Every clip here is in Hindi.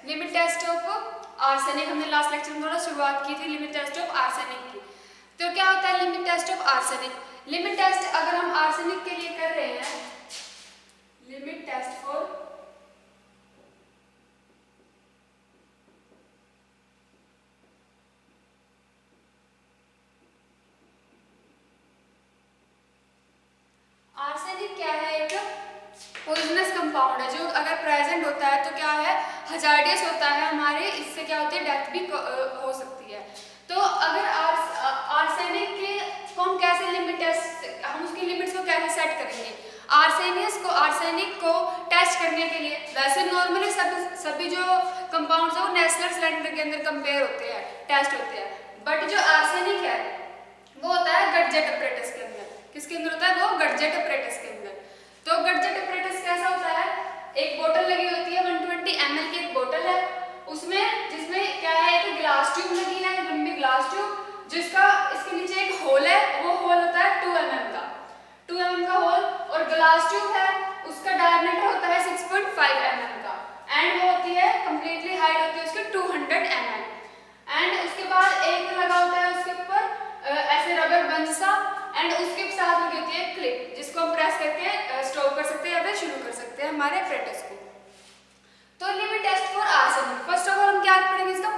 लिमिट टेस्ट ऑफ आर्सेनिक हमने लास्ट लेक्चर में थोड़ा शुरुआत की थी लिमिट टेस्ट ऑफ आर्सेनिक की। तो क्या होता है limit test of arsenic? Limit test अगर हम आर्सेनिक के लिए कर रहे हैं, लिमिट टेस्ट फॉर आर्सेनिक क्या है, एक पॉइजनस कंपाउंड है जो अगर प्रेजेंट होता है तो क्या है, हजार्डियस होता है हमारे, इससे क्या होती है, डेथ भी हो सकती है। तो अगर आर्सेनिक के को हम कैसे लिमिट टेस्ट, हम उसकी लिमिट्स को कैसे सेट करेंगे? आर्सेनिक को टेस्ट करने के लिए वैसे नॉर्मली सभी जो कंपाउंड्स है वो नेशनल सिलेंडर के अंदर कंपेयर होते हैं, टेस्ट होते हैं, बट जो आर्सेनिक है वो होता है गडजेट अपरेटस के अंदर। किसके अंदर होता है वो? गडजेट अपरेटस के अंदर। तो गडजेट अपरेटस कैसा होता है, एक बोतल लगी होती है 120 ml की एक बोतल है, उसमें जिसमें क्या है, एक ग्लास ट्यूब लगी है, लंबी ग्लास ट्यूब, जिसका इसके नीचे एक होल है, वो होल होता है 2 mm का, 2 mm का होल, और ग्लास ट्यूब है उसका डायमीटर होता है 6.5 mm का, एंड वो होती है कंप्लीटली हाइट होती है उसकी 200 mm, एंड उसके बाद एक लगा होता है उसके ऊपर ऐसे रबर बंद सा, एंड उसके साथ लगी होती है क्लिप जिसको हम प्रेस करके स्टॉप कर सकते हैं या फिर शुरू कर सकते हैं हमारे अपरेटस को। तो limit test for arsenic, first of all हम क्या पढ़ेंगे, इसका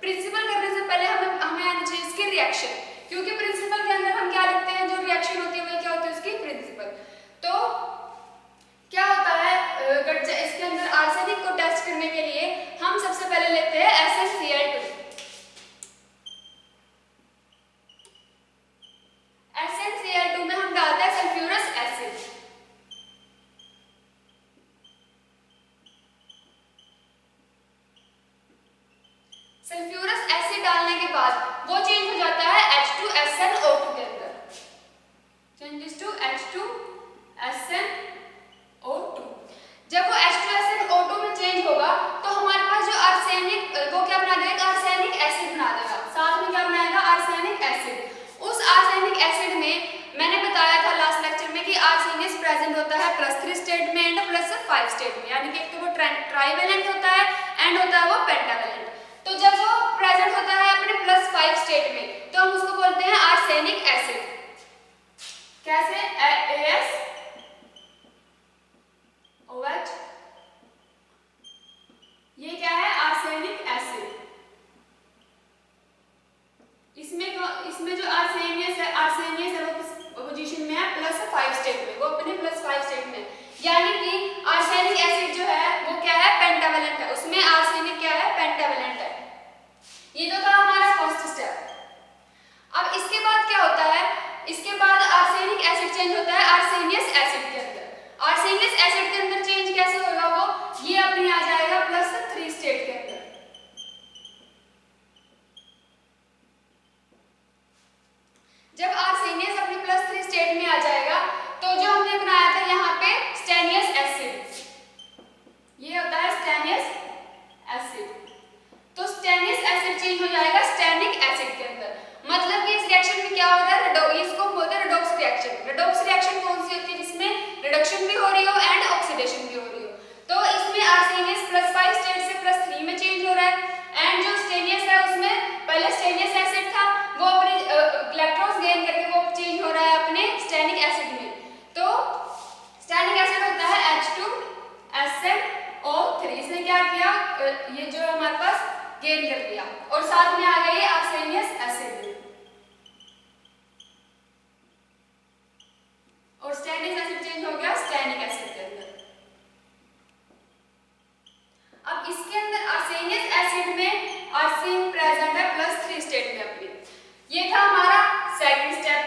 प्रिंसिपल करने से पहले हमें आना चाहिए इसकी रिएक्शन, क्योंकि प्रिंसिपल के अंदर हम क्या लिखते हैं, जो रिएक्शन होती है वही क्या होती है उसकी प्रिंसिपल। तो क्या होता है इसके अंदर आर्सेनिक को टेस्ट करने के लिए हम सबसे पहले लेते हैं SnCl2। SnCl2 में हम डालते हैं सल्फ्यूरस एसिड। सल्फ्यूरस एसिड डालने के बाद वो चेंज हो जाता है H2SnO2 के अंदर, चेंजेस टू H2SnO2। जब वो H2SnO2 में चेंज होगा तो हमारे पास जो आर्सेनिक वो क्या बना देगा, आर्सेनिक एसिड बना देगा, साथ में क्या बनाएगा, आर्सेनिक एसिड। उस आर्सेनिक एसिड में मैंने बताया था लास्ट लेक्चर में कि आर्सेनियस प्रेजेंट होता है +3 स्टेट में एंड +5 स्टेट में, यानी कि एक तो वो ट्राइवेलेंट होता है एंड होता है वो पेंटावेलेंट। तो जब वो प्रेजेंट होता है अपने +5 स्टेट में तो हम उसको बोलते हैं आर्सेनिक एसिड। कैसे? AsOH, ये क्या है, आर्सेनिक एसिड। इसमें जो आर्सेनियस है वो किस पोजीशन में है, +5 स्टेट में, वो अपने +5 स्टेट में, यानी कि आर्सेनिक एसिड जो है वो क्या है, पेंटावेलेंट है, उसमें आर्सेनिक क्या है, पेंटावेलेंट है। ये तो था हमारा फर्स्ट स्टेप। अब इसके बाद क्या होता है, इसके बाद आर्सेनिक एसिड चेंज होता है आर्सेनियस एसिड के अंदर। आर्सेनियस एसिड के अंदर चेंज कैसे होगा, वो ये अपने आ जाएगा +3 स्टेट के अंदर। जब आर्सेनियस अपने +3 स्टेट में आ जाएगा तो जो हमने बनाया था यहाँ पे स्टेनियस एसिड, ये होता है स्टेनियस एसिड। तो स्टेनियस एसिड चेंज हो जाएगा स्टेनिक एसिड के अंदर। मतलब कि इस रिएक्शन में क्या होता है, इसको बोलते हैं रेडॉक्स रिएक्शन। रेडॉक्स रिएक्शन कौन सी होती है, जिसमें रिडक्शन भी हो रही हो एंड ऑक्सीडेशन भी हो रही हो। तो इसमें आर्सेनियस +5 स्टेट से +3 में चेंज हो रहा है, एंड जो स्टेनियस है उसमें पहले स्टेनियस एसिड था, वो अपने इलेक्ट्रॉन्स गेन करके वो चेंज हो रहा है अपने स्टेनिक एसिड में। तो स्टेनिक एसिड होता है H2SnO3, इसने क्या किया, ये जो हमारे पास गेन कर लिया, और साथ में आ गई आर्सेनियस एसिड, और स्टेनिक एसिड चेंज हो गया स्टेनिक एसिड के अंदर। अब इसके अंदर आर्सेनियस एसिड में आर्सेन प्रेजेंट है +3 स्टेट में अपने। ये था हमारा सेकंड स्टेप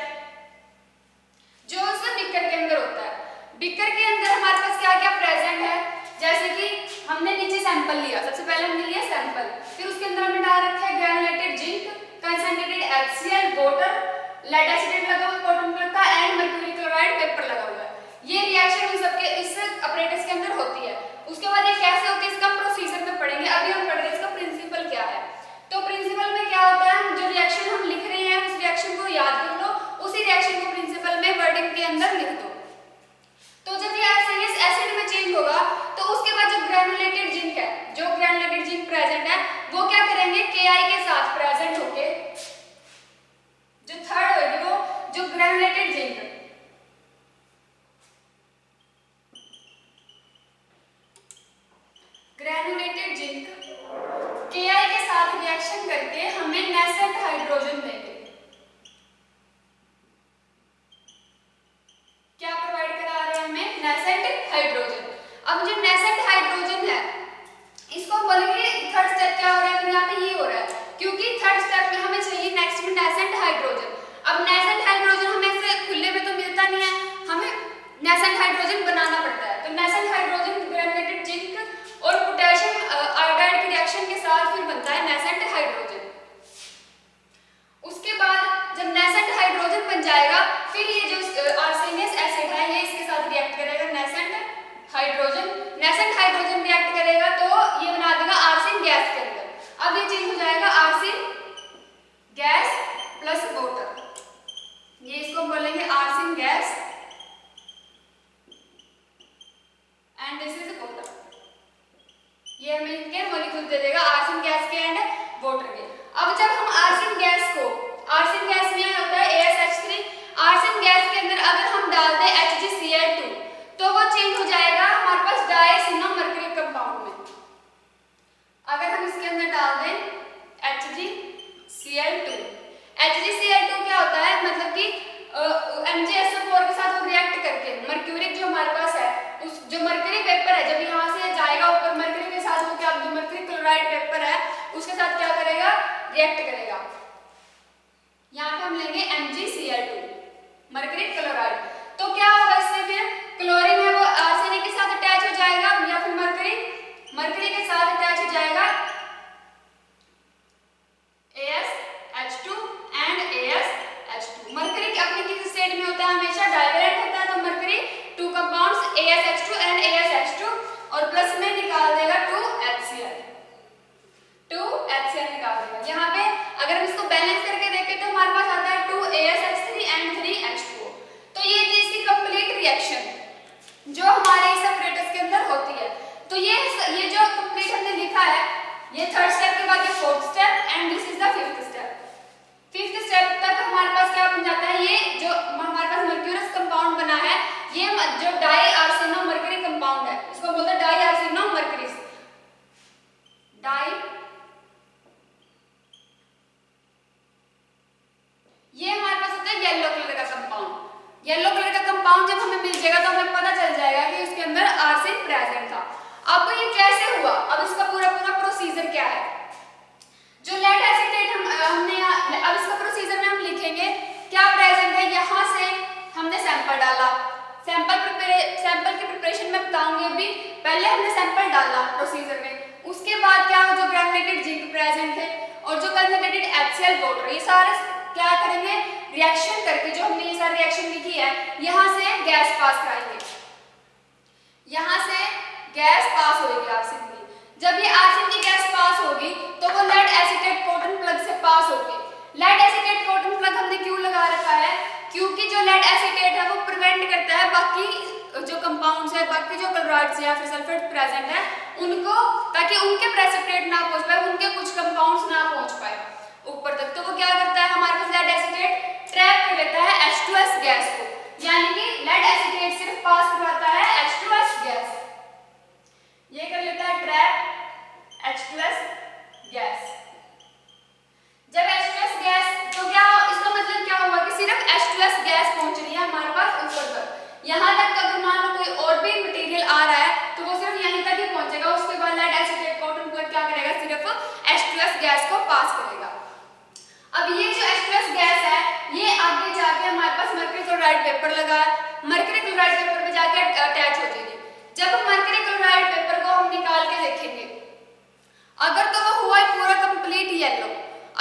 जो उसमें बिकर के अंदर होता है। बिकर के अंदर हमारे पास क्या क्या प्रेजेंट है, जैसे कि हमने नीचे सैंपल लिया, सबसे पहले हमने लिया सैंपल, फिर उसके अंदर हमने डाल रखा है granulated zinc, concentrated HCl, water, lead acid लगा हुआ कॉटन कलर का, एंड मर्क्यूरी क्लोराइड पेपर लगा हुआ है। ये रिएक्शन इन सबके इस अपरेटस के अंदर होती है। उसके बाद ये कैसे होती है इसका प्रोसीजर में पढ़ेंगे, अभी हम पढ़ रहे हैं इसका प्रिंसिपल क्या है। तो प्रिंसिपल में क्या होता है, जो रिएक्शन हम लिख रहे हैं उस रिएक्शन को याद कर लो, उसी रिएक्शन को प्रिंसिपल में वर्डिंग के अंदर लिख दो। तो जब ये आर्सेनियस एसिड में चेंज होगा तो उसके बाद जो ग्रैनुलेटेड जिंक है, नेसेंट हाइड्रोजन। अब नेसेंट हाइड्रोजन हमें से खुले में तो मिलता नहीं है, हमें नेसेंट हाइड्रोजन बनाना पड़ता है। तो नेसेंट हाइड्रोजन ग्रेनुलेटेड जिंक और पोटेशियम आयोडाइड की रिएक्शन के साथ फिर बनता है नेसेंट हाइड्रोजन। उसके बाद जब नेसेंट हाइड्रोजन बन जाएगा, फिर ये जो आर्सेनियस एसिड है ये इसके साथ रिएक्ट करेगा nascent hydrogen. Nascent hydrogen react करेगा तो ये बना देगा आर्सेन गैस के अंदर। अब ये चेंज हो जाएगा आर्सेन गैस प्लस वाटर, ये इसको बोलेंगे arsine gas and this is water. ये हमें इनके मॉलिक्यूल दे देगा आर्सेन गैस के एंड वाटर के। अब जब हम आर्सेन गैस को, आर्सेन गैस में होता है ASH3, आर्सेन गैस के अंदर अगर हम डाल दें HgCl2 तो वो चेंज हो जाएगा हमारे पास डायसिनोमर्क्यूरिक कंपाउंड में। अगर हम इसके अंदर डाल दें HgCl2, HgCl2 क्या होता है, मतलब कि MgSO4 के साथ वो रिएक्ट करके मर्क्यूरिक जो हमारे पास है, उस जो मर्क्यूरी पेपर है जब यहाँ से जाएगा ऊपर मर्क्यूरी के साथ, वो क्या जो मर्क्यूरी क्लोराइड पेपर है उसके साथ क्या करेगा, रिएक्ट करेगा। यहाँ पे हम लेंगे MgCl2 मर्क्यूरी क्लोराइड, तो क्या होगा इससे, फिर क्लोरीन है वो आर्सेनिक के साथ अटैच हो जाएगा या फिर मर्क्यूरी के साथ अटैच हो जाएगा AsH2 एंड AsH2। मर्क्यूरी अपनी किस स्टेट में होता है, हमेशा डाइवैलेंट होता है, तो mercury 2 compounds AsH2 and AsH2 और प्लस में निकाल देगा 2HCl निकाल देगा। यहाँ पे अगर हम इसको बैलेंस करके देखें तो हमारे पास आता है 2AsH3 एंड 3H2O। तो ये थी इसकी कंप्लीट रिएक्शन जो हमारे इस सेपरेटर्स के अंदर होती है। तो ये जो कंप्लीट हमने लिखा है, ये थर्ड स्टेप के बाद ये fourth step and this is the fifth step. Fifth step तक हमारे पास क्या बन जाता है, ये जो हमारे पास मर्क्यूरस कंपाउंड बना है, ये जो डाई आर्सेनोमर्क्यूरी कंपाउंड है, इसको बोलते हैं डाई आर्सेनोमर्क्यूरी। डाई, ये हमारे पास होता है येलो कलर का कंपाउंड। येलो कलर का कंपाउंड जब हमें मिल जाएगा तो हमें पता चल जाएगा कि इसके अंदर आर्सेन प्रेजेंट था। अब ये कैसे हुआ, अब इसका पूरा प्रोसीजर क्या है। जो लेड एसीटेट हमने अब इसका प्रोसीजर में हम लिखेंगे क्या प्रेजेंट है। यहाँ से हमने सैंपल डाला, सैंपल की प्रिपरेशन में बताऊंगी अभी, पहले हमने सैंपल डाला प्रोसीजर में, उसके बाद क्या जो ग्रेनुलेटेड जिंक प्रेजेंट है और जो कंसंट्रेटेड HCl वाटर, ये सारे क्या करेंगे, रिएक्शन करके जो हमने ये सारी रिएक्शन लिखी है यहाँ से गैस पास कराएंगे, यहाँ से गैस पास होगी आर्सेन की। जब ये आर्सेन की गैस पास होगी तो वो लेड एसीटेट कॉटन प्लग से पास होगी। लेड एसीटेट कॉटन प्लग हमने क्यों लगा रखा है, क्योंकि जो लेड एसीटेट है वो प्रिवेंट करता है बाकी जो कंपाउंड्स है, बाकी जो क्लोराइड्स या फिर सल्फेट प्रेजेंट है उनको, ताकि उनके प्रेसिपिटेट ना पहुंच पाए, उनके कुछ कंपाउंड्स ना पहुंच पाए ऊपर तक। तो वो क्या करता है, हमारे पास लेड एसीटेट ट्रैप कर लेता है H2S गैस को, यानी कि लेड एसीटेट सिर्फ पास करवाता है H2S गैस, ये कर लेता है ट्रैप H2S गैस। जब H2S गैस, तो क्या इसका मतलब क्या हुआ कि सिर्फ H2S गैस पहुंच रही है हमारे पास ऊपर तक। यहाँ तक अगर मान लो कोई और भी मटेरियल आ रहा है तो वो सिर्फ यहीं तक ही पहुंचेगा, उसके बाद लेड एसीटेट कॉटन प्लग क्या करेगा, सिर्फ H2S गैस को पास करेगा। अब ये जो H2S गैस है ये आगे जाके हमारे पास मर्क्यूरी क्लोराइड पेपर लगा है, मर्क्यूरी क्लोराइड पेपर पे जाके अटैच हो जाएगी। जब हम मर्क्यूरी क्लोराइड पेपर को हम निकाल के देखेंगे, अगर तो वो हुआ है पूरा कंप्लीट येलो,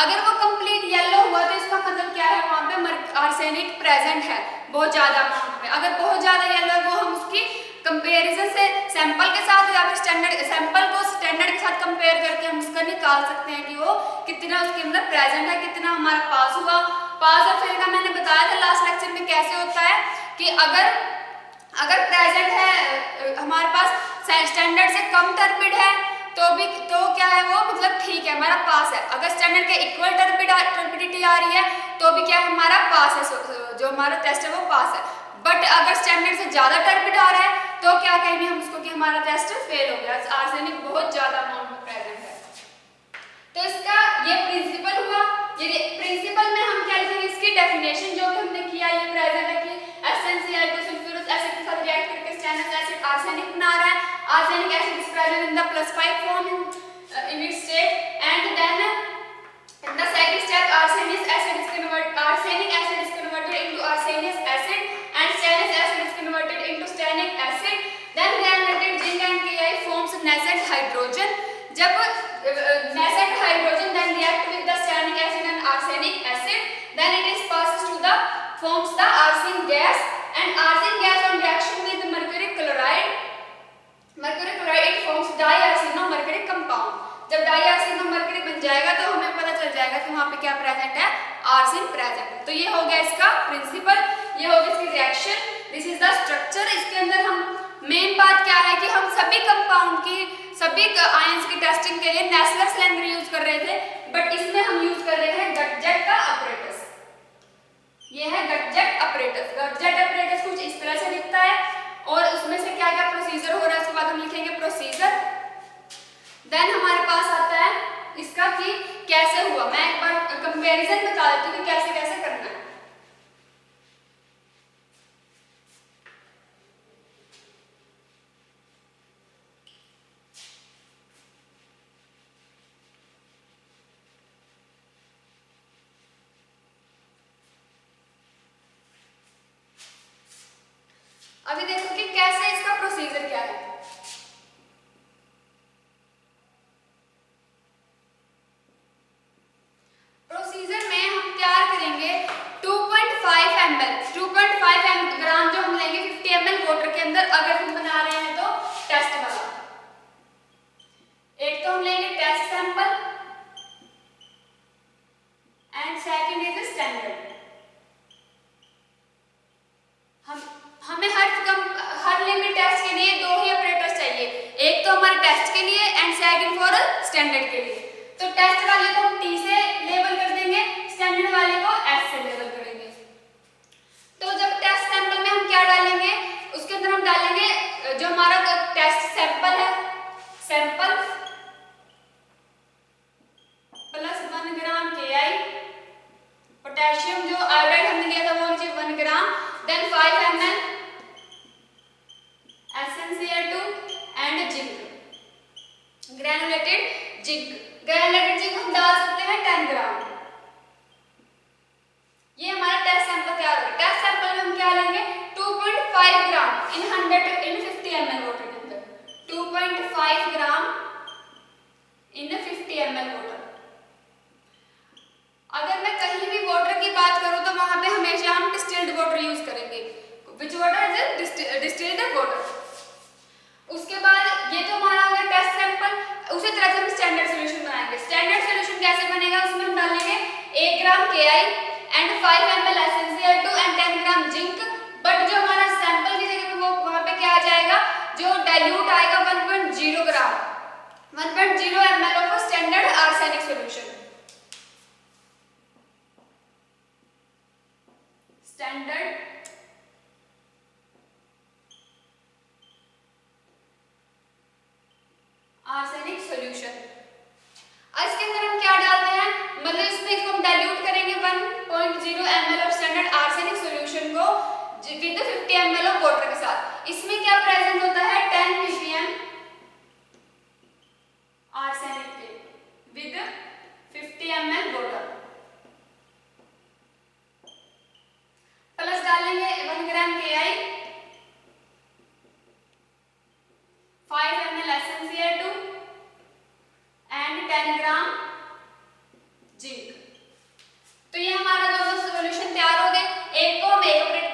अगर वो कंप्लीट येलो हुआ तो इसका मतलब क्या है, वहां पे आर्सेनिक प्रेजेंट है बहुत ज्यादा अमाउंट में। अगर बहुत ज्यादा येलो है वो हम उसकी कंपैरिजन से सैंपल के साथ या फिर सैंपल को स्टैंडर्ड के साथ कंपेयर करके हम उसका निकाल सकते हैं कि वो कितना उसके अंदर प्रेजेंट है, कितना हमारा पास हुआ। पास और फेल का मैंने बताया था लास्ट लेक्चर में कैसे होता है कि अगर प्रेजेंट है हमारे पास स्टैंडर्ड से कम टर्बिड है तो क्या है वो, मतलब ठीक है हमारा पास है। अगर स्टैंडर्ड के इक्वल टर्बिडिटी आ रही है तो भी क्या है हमारा पास है, जो हमारा टेस्ट है वो पास है। बट अगर स्टैंडर्ड से ज्यादा टर्बिड आ रहा है तो क्या कहेंगे हम उसको कि हमारा टेस्ट फेल हो गया, आर्सेनिक बहुत ज्यादा अमाउंट में प्रेजेंट है। तो इसका ये प्रिंसिपल हुआ। ये प्रिंसिपल में हम क्या लिखेंगे, इसकी डेफिनेशन जो भी हमने किया, ये प्रेजेंट है कि HCl2 सल्फ्यूरस एसिड के साथ रिएक्ट करके स्टेनस एसिड आर्सेनिक बना रहा है। Arsenic acid is present in the +5 form in its state, and then in the second step arsenic acid is arsenic acid is converted into arsenious acid and stannous acid is converted into stannic acid. Then granulated zinc and Ki forms nascent hydrogen. जब nascent hydrogen then react with the stannic acid and arsenic acid, then it is passes to the forms the arsenic gas, and arsenic gas on reaction with mercury chloride it forms diarsenomercury compound. जब diarsenomercury बन जाएगा तो हमें पता चल जाएगा कि वहाँ पे क्या प्रेजेंट है, आर्सेन प्रेजेंट है। तो ये हो गया इसका प्रिंसिपल, ये हो गया इसकी reaction, this is the structure. इसके अंदर हम मेन बात क्या है कि हम सभी कंपाउंड की सभी आयंस की टेस्टिंग के लिए नेस्लर सिलेंडर यूज कर रहे थे, बट इसमें हम यूज कर रहे हैं गटजेट का अपरेटस। ये है गटजेट अपरेटस। गटजेट अपरेटस कुछ इस तरह से दिखता है और उसमें से क्या क्या प्रोसीजर हो रहा है उसके बाद हम लिखेंगे प्रोसीजर। देन हमारे पास आता है इसका कि कैसे हुआ। मैं एक बार कंपैरिजन बता देती हूँ कि कैसे कैसे करना है। अभी देखो कि कैसे इसका प्रोसीजर क्या है। प्रोसीजर में हम तैयार करेंगे 2.5 ml 2.5 ग्राम जो हम लेंगे 50 ml वाटर के अंदर, अगर हम बना रहे हैं तो टेस्ट वाला। एक तो हम लेंगे test sample and second is standard. हमें हर लिमिट टेस्ट के लिए दो ही ऑपरेटर्स चाहिए, एक तो हमारे टेस्ट के लिए एंड सेकंड फॉर स्टैंडर्ड के लिए। तो टेस्ट वाले को हम T से लेबल कर देंगे, स्टैंडर्ड वाले को S से लेबल करेंगे। तो जब टेस्ट सैंपल में हम क्या डालेंगे, उसके अंदर हम डालेंगे जो हमारा टेस्ट सैंपल है, sample plus 1 gram Ki, potassium जो आयोडाइड हमने लिया था वो नीचे 1 gram, then 5 ml SnCl2 and zinc, granulated zinc. Granulated zinc हम डाल सकते हैं 10 ग्राम। ये हमारा टेस्ट सैंपल तैयार हो गया। टेस्ट सैंपल में हम क्या लेंगे 2.5 ग्राम इन 50 ml वाटर के अंदर, 2.5 ग्राम इन 50 ml वाटर। अगर मैं कहीं भी वाटर की बात करूं तो वहां पे हमेशा हम डिस्टिल्ड वाटर यूज करेंगे, which water is distilled water. उसके बाद ये तो हमारा हो गया टेस्ट सैंपल। उसी तरह से हम स्टैंडर्ड सॉल्यूशन बनाएंगे। स्टैंडर्ड सॉल्यूशन कैसे बनेगा, उसमें हम डालेंगे 1 gram Ki and 5 ml SnCl2 and 10 gram zinc. But जो हमारा सैंपल की जगह पे वो वहां पे क्या आ जाएगा, जो डाइल्यूट आएगा 1.0 ग्राम 1.0 ml of standard arsenic solution. Standard arsenic solution. इसके अंदर हम क्या डालते हैं, मतलब इसमें इसको हम डाइल्यूट करेंगे 1.0 ml of standard arsenic solution को विद 50 ml ऑफ वाटर के साथ। इसमें क्या प्रेजेंट होता है 10 ppm आर्सेनिक के विद 50 ml वाटर, प्लस डालेंगे 1 gram Ki, 5 ml SnCl2 and 10 gram zinc. तो ये हमारा दोनों सॉल्यूशन तैयार हो गए। एक को हम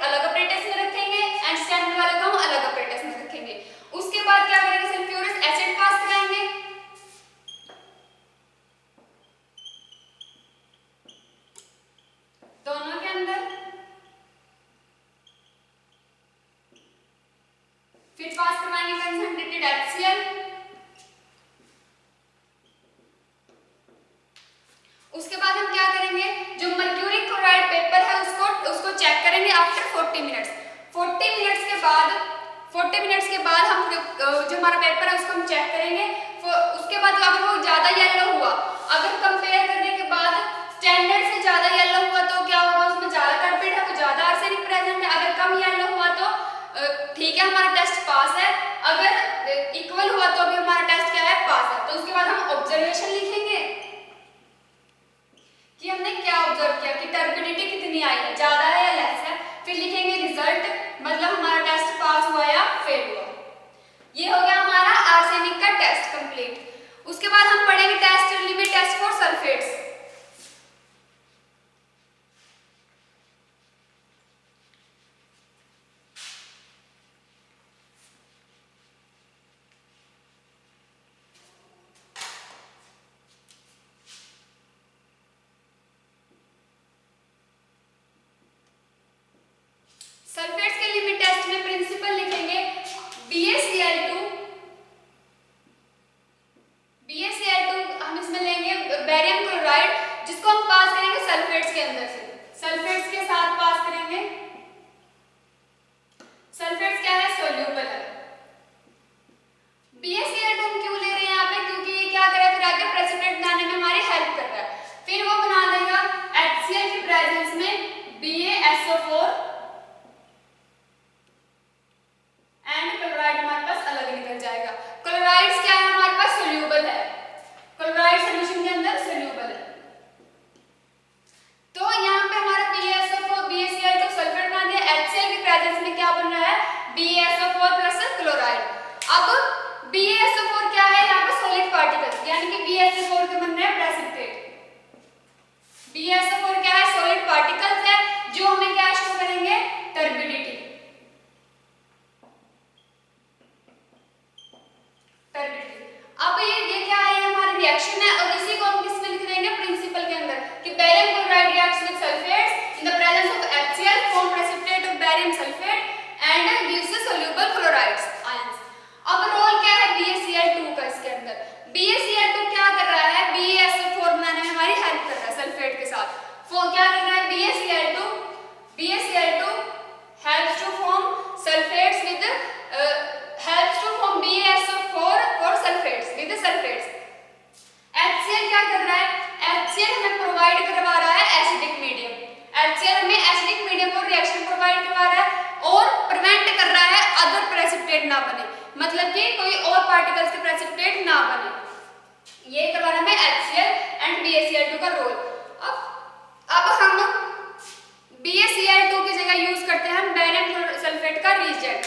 अलग ऑपरेटर्स में रखेंगे एंड स्टैंडर्ड वाले को हम अलग ऑपरेटर्स में रखेंगे। उसके बाद क्या करेंगे, सल्फ्यूरिक एसिड पास कराएंगे। दोनों के अंदर फिर पास करवाएंगे कंसंट्रेटेड HCl। उसके बाद हम क्या करेंगे, जो मर्क्यूरी क्लोराइड पेपर है उसको चेक करेंगे आफ्टर 40 मिनट्स। 40 मिनट्स के बाद हम जो हमारा पेपर है उसको हम चेक करेंगे। उसके बाद अगर वो ज्यादा येलो हुआ, अगर कंपेयर करने के बाद स्टैंडर्ड से ज्यादा येलो हुआ तो क्या होगा, उसमें ज्यादा टर्पेड है, वो ज्यादा आर्सेनिक प्रेजेंट है। अगर कम येलो हुआ तो ठीक है हमारा टेस्ट पास है, अगर इक्वल हुआ तो भी हमारा टेस्ट क्या है, पास है। तो उसके बाद हम ऑब्जर्वेशन लिखेंगे कि हमने क्या ऑब्जर्व किया कि टर्पेड कंप्लीट। उसके बाद हम पढ़ेंगे test limit test for sulphates. Sulphates के लिमिट टेस्ट में प्रिंसिपल लिखेंगे BaCl2 हम इसमें लेंगे बेरियम क्लोराइड, जिसको हम पास करेंगे सल्फेट्स के अंदर से, सल्फेट्स के साथ पास करेंगे। सल्फेट्स क्या है, सोल्यूबल है। BaCl2 हम क्यों ले रहे हैं यहाँ पे, क्योंकि ये क्या कर रहा है फिर आगे प्रेसिपिटेट बनाने में हमारी हेल्प कर रहा है। फिर वो बना देगा HCl की प्रेजेंस में BaSO4 एंड क्लोराइड हमारे पास अलग निकल जाएगा। क्लोराइड्स क्या है हमारे पास, सोल्यूबल है, क्लोराइड सॉल्यूशन के अंदर सोल्यूबल है। तो यहाँ पे हमारा BaSO4 BaCl2 सल्फेट बना दिया, HCl की प्रेजेंस में क्या बन रहा है, BaSO4 प्लस क्लोराइड। अब BaSO4 क्या है यहाँ पे, सॉलिड पार्टिकल, यानी कि BaSO4 के बन रहे हैं प्रेसिपिटेट। BaSO4 क्या है, सॉलिड पार्टिकल्स है, जो हमें क्या शो करेंगे, टर्बिडिटी। अब ये क्या है, हमारी रिएक्शन है, और इसी को हम किस में लिख देंगे, प्रिंसिपल के अंदर, कि barium chloride reacts with sulphates in the presence of HCl form precipitate of barium sulphate and gives soluble chlorides ions. अब रोल क्या है BaCl2 का इसके अंदर, BaCl2 क्या कर रहा है, BaSO4 बनाने में हमारी हेल्प कर रहा है सल्फेट के साथ। वो क्या कर रहा है, BaCl2 helps to form sulfates with helps to form BaSO4 for sulfates with sulfates। HCl क्या कर रहा है, HCl हमें प्रोवाइड करवा रहा है एसिडिक मीडियम, HCl हमें एसिडिक मीडियम और रिएक्शन प्रोवाइड करवा रहा है और प्रिवेंट कर रहा है अदर प्रेसिपिटेट ना बने, मतलब कि कोई और पार्टिकल्स के प्रेसिपिटेट ना बने। ये करवा रहा है HCl एंड BaCl2 का रोल। अब हम BaCl2 की जगह यूज करते हैं हम बेरियम सल्फेट का रिएजेंट।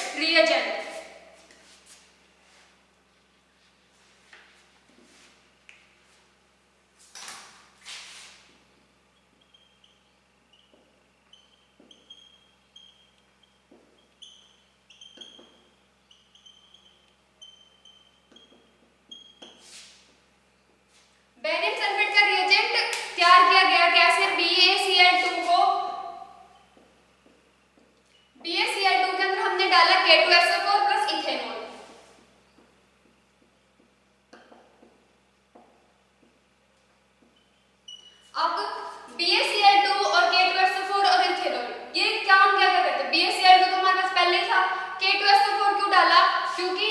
बेरियम सल्फेट का रिएजेंट तैयार किया गया कैसे, BaCl2 के अंदर हमने डाला K2SO4 प्लस इथेनॉल। अब BaCl2 और K2SO4 और इथेनॉल ये काम क्या करते हैं, BaCl2 तो हमारे पास पहले ही था, K2SO4 क्यों डाला, क्योंकि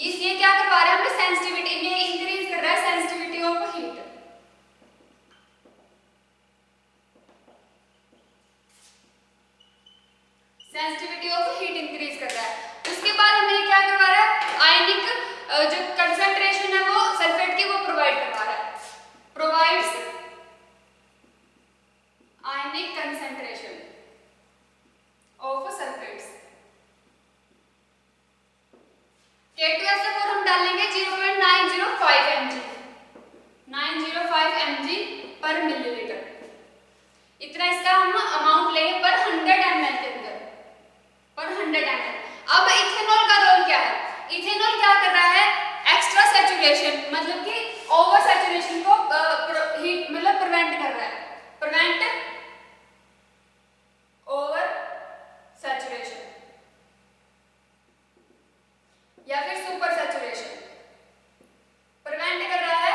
ये क्या करवा रहा है हमें सेंसिटिविटी, ये इंक्रीज कर रहा है sensitivity of heat. Sensitivity of heat increase कर रहा है। उसके बाद हमें क्या करवा रहा है, आयनिक जो कंसंट्रेशन है वो सल्फेट की वो प्रोवाइड करवा रहा है, provides ionic concentration of sulphates. K2SO4 हम डालेंगे 0.905 mg, 905 mg पर मिलीलीटर, इतना इसका हम अमाउंट लेंगे पर 100 ml के अंदर, पर 100 ml। अब इथेनॉल का रोल क्या है, इथेनॉल क्या कर रहा है, एक्स्ट्रा सैचुरेशन, मतलब कि ओवर सैचुरेशन को हीट मतलब प्रिवेंट कर रहा है, प्रिवेंट ओवर सैचुरेशन या फिर सुपर सैचुरेशन, प्रिवेंट कर रहा है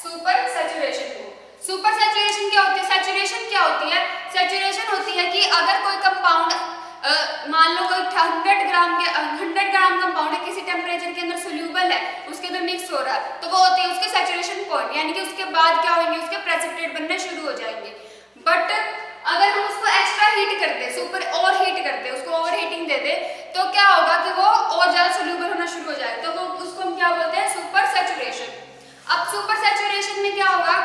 सुपर सैचुरेशन को। सुपर सैचुरेशन क्या होती है, सैचुरेशन क्या होती है, सैचुरेशन होती है कि अगर कोई कंपाउंड मान लो कोई 100 ग्राम कंपाउंड है, किसी टेम्परेचर के अंदर सोल्यूबल है, उसके अंदर मिक्स हो रहा है, तो वो होती है उसके सैचुरेशन पॉइंट, यानी कि उसके बाद क्या होंगे, उसके प्रेसिपिटेट बनने शुरू हो जाएंगे। बट अगर हम उसको एक्स्ट्रा हीट कर दे, सुपर और हीट कर दे, उसको ओवर हीटिंग दे दे, तो क्या होगा कि वो और ज्यादा सोल्यूबल होना शुरू हो जाएगा, तो वो उसको हम क्या बोलते हैं, सुपर सैचुरेशन। अब सुपर सैचुरेशन में क्या होगा,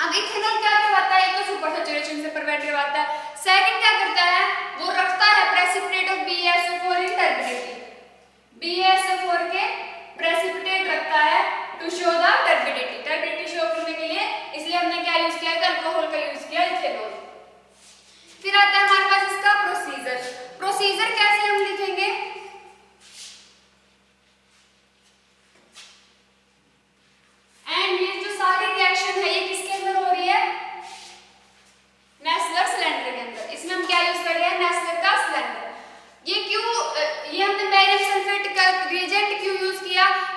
अब इथेनॉल क्या करवाता है, तो सुपर सैचुरेशन से प्रिवेंट करवाता है। सेकंड क्या करता है, वो रखता है precipitate of BaSO4 in turbidity, BaSO4 के प्रेसिपिटेट रखता है टू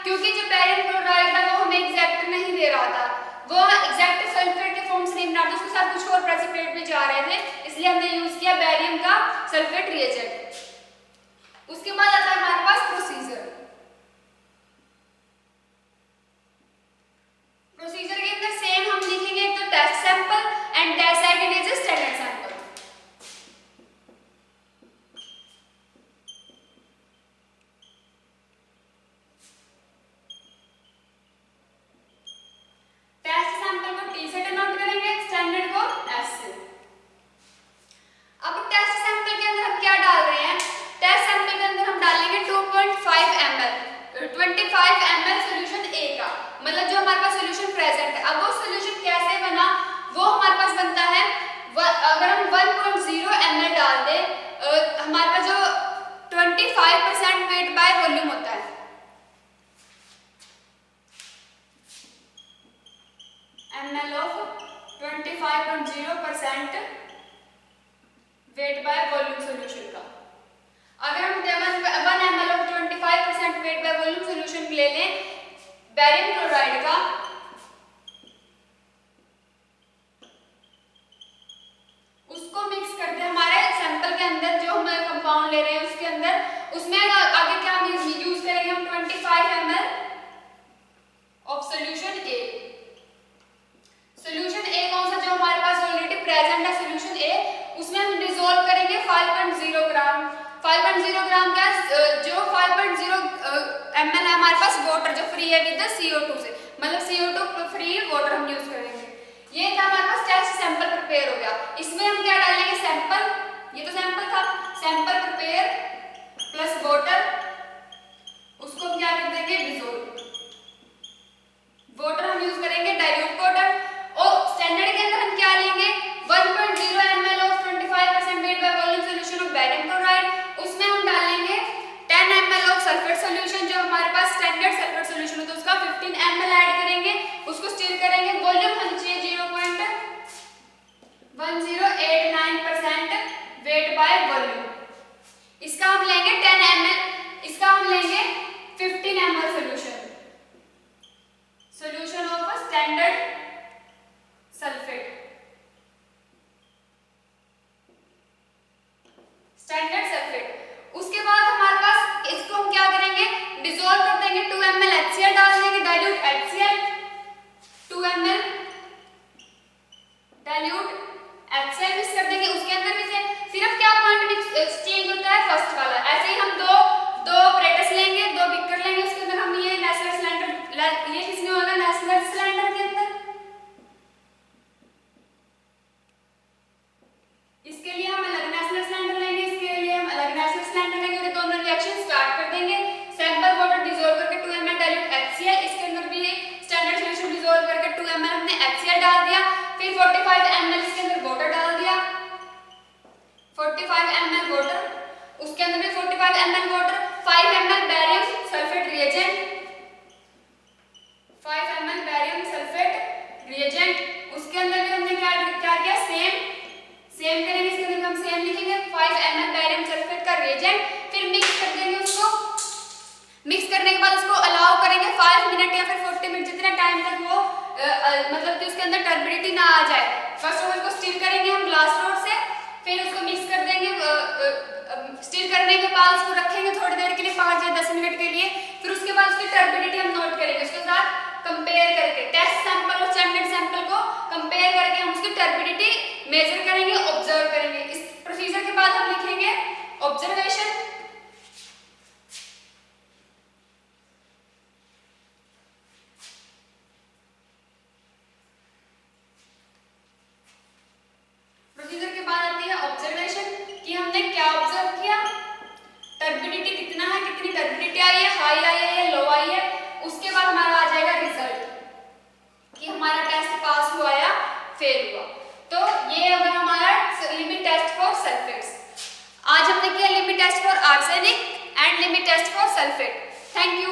क्योंकि जो बैरियम क्लोराइड था वो हमें एग्जैक्ट नहीं दे रहा था, वो एग्जैक्ट सल्फेट के फॉर्म से नहीं बना रहा था, उसके साथ कुछ और प्रेसिपिटेट भी जा रहे थे, इसलिए हमने यूज किया बैरियम का सल्फेट रिएजेंट। उसके बाद आता है हमारे पास प्रोसीजर। प्रोसीजर के अंदर सेम हम लिखेंगे, एक तो test sample and second is standard sample. Test sample को टी से डिनोट करेंगे, स्टैंडर्ड को एस से। अब टेस्ट सैंपल के अंदर हम क्या डाल रहे हैं, टेस्ट सैंपल के अंदर हम डालेंगे 2.5 ml 25 ml सोल्यूशन ए का, मतलब जो हमारे पास सोल्यूशन प्रेजेंट है। अब वो सोल्यूशन कैसे बना, वो हमारे पास बनता है, अगर हम 1.0 ml डाल दे, हमारे पास जो 25% वेट बाय वॉल्यूम होता है, ml of 25.0% weight by volume solution का। अगर हम 1 ml of 25% weight by volume solution ले लें बैरियम क्लोराइड का, उसको मिक्स कर दे हमारे सैंपल के अंदर, जो हम कंपाउंड ले रहे हैं उसके अंदर, उसमें आगे क्या हम यूज करेंगे, हम 25 ml of solution A. Solution A कौन सा, जो हमारे पास ऑलरेडी प्रेजेंट है सोल्यूशन ए, उसमें हम डिसॉल्व करेंगे 5.0 ग्राम। 5.0 ग्राम क्या, जो 5.0 ml है हमारे पास वाटर जो फ्री है विद CO2 से, मतलब CO2 फ्री वाटर हम यूज करेंगे। ये था हमारे पास टेस्ट सैंपल प्रिपेयर हो गया। इसमें हम क्या डालेंगे, सैंपल, ये तो सैंपल था, सैंपल प्रिपेयर प्लस वाटर, उसको हम क्या कर देंगे, डिसॉल्व। वाटर हम यूज करेंगे डाइल्यूट वाटर। और स्टैंडर्ड के अंदर हम क्या लेंगे, 1.0 ml of 25% weight by volume solution of barium chloride, उसमें हम डालेंगे 10 ml ऑफ सल्फेट सोल्यूशन, जो हमारे पास स्टैंडर्ड सल्फेट सोल्यूशन होता है उसका 15 ml ऐड करेंगे, उसको स्टिर करेंगे, वॉल्यूम होना चाहिए 0.1089% वेट बाय वॉल्यूम। इसका हम लेंगे 10 ml, इसका हम लेंगे 15 ml solution of standard sulphate, standard sulphate. उसके बाद हमारे पास इसको हम क्या करेंगे, डिसॉल्व कर देंगे, 2 ml HCl डाल देंगे, dilute HCl, 2 ml dilute HCl mix कर देंगे। उसके अंदर भी सिर्फ क्या पॉइंट मिक्स चेंज होता है, फर्स्ट वाला। ऐसे ही हम दो प्लेट्स लेंगे, 2 बिकर लेंगे, उसके अंदर हम ये नेसलर सिलेंडर, ये किसमें होगा, नेसलर सिलेंडर के अंदर। इसके लिए हम अलग नेसलर सिलेंडर लेंगे, इसके लिए हम अलग नेसलर सिलेंडर लेंगे, तो दोनों रिएक्शन स्टार्ट कर देंगे। सैंपल वाटर डिसॉल्व करके 2 ml डाइल्यूट HCl, इसके अंदर भी स्टैंडर्ड सॉल्यूशन डिसॉल्व करके 2 ml हमने HCl डाल दिया, फिर 45 ml इसके अंदर वाटर डाल दिया, 45 ml वाटर, उसके अंदर भी 45 ml water, 5 ml barium sulphate reagent, 5 ml barium sulphate reagent. उसके अंदर भी हमने क्या किया, सेम करेंगे, इसके अंदर हम सेम लिखेंगे, 5 ml बैरियम सल्फेट का रिएजेंट, फिर मिक्स कर देंगे उसको। मिक्स करने के बाद उसको अलाउ करेंगे 5 मिनट या फिर 40 मिनट, जितना टाइम तक वो मतलब कि उसके अंदर टर्बिडिटी ना आ जाए। फर्स्ट ऑफ ऑल उसको स्टिर करेंगे हम ग्लास रोड से, फिर उसको मिक्स कर देंगे, स्टिर करने के बाद उसको रखेंगे थोड़ी देर के लिए, 5 या 10 मिनट के लिए, फिर उसके बाद उसकी टर्बिडिटी हम नोट करेंगे, उसके साथ कंपेयर करके टेस्ट सैंपल और स्टैंडर्ड सैंपल को कंपेयर करके हम उसकी टर्बिडिटी मेजर करेंगे, ऑब्जर्व करेंगे। इस प्रोसीजर के बाद हम लिखेंगे ऑब्जर्वेशन, प्रोसीजर के बाद आती है ऑब्जर्वेशन, कि हमने क्या ऑब्जर्व किया, टर्बिडिटी कितना है, कितनी टर्बिडिटी आई है, हाई आई है या लो आई है। उसके बाद हमारा आ जाएगा रिजल्ट, कि हमारा टेस्ट पास हुआ या फेल हुआ। तो ये होगा हमारा लिमिट टेस्ट फॉर सल्फेट्स। आज हमने किया limit test for arsenic and limit test for sulphate. Thank you.